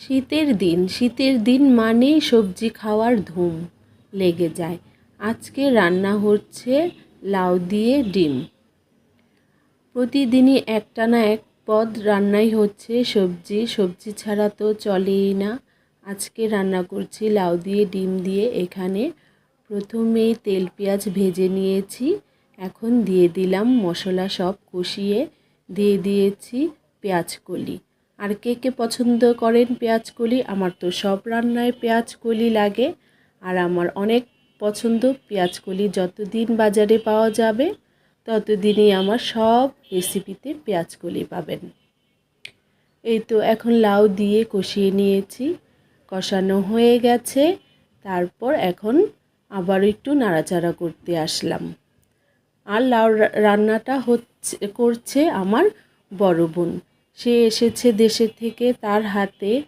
শীতের দিন মানেই সবজি খাওয়ার ধুম লেগে যায়। আজকে রান্না হচ্ছে লাউ দিয়ে ডিম। প্রতিদিনই একটা না এক পদ রান্নাই হচ্ছে সবজি ছাড়া তো চলেই না। আজকে রান্না করছি লাউ দিয়ে ডিম দিয়ে। এখানে প্রথমেই তেল পেঁয়াজ ভেজে নিয়েছি, এখন দিয়ে দিলাম মশলা সব কষিয়ে, দিয়ে দিয়েছি পেঁয়াজকলি। আর কে কে পছন্দ করেন পেঁয়াজকলি? আমার তো সব রান্নায় পেঁয়াজকলি লাগে, আর আমার অনেক পছন্দ পেঁয়াজকলি। যতদিন বাজারে পাওয়া যাবে ততদিনই আমার সব রেসিপিতে পেঁয়াজকলি পাবেন। এই তো এখন লাউ দিয়ে কষিয়ে নিয়েছি, কষানো হয়ে গেছে। তারপর এখন আবার একটু নাড়াচাড়া করতে আসলাম। আর লাউ রান্নাটা করছে আমার বড় বোন। সে এসেছে দেশের থেকে, তার হাতে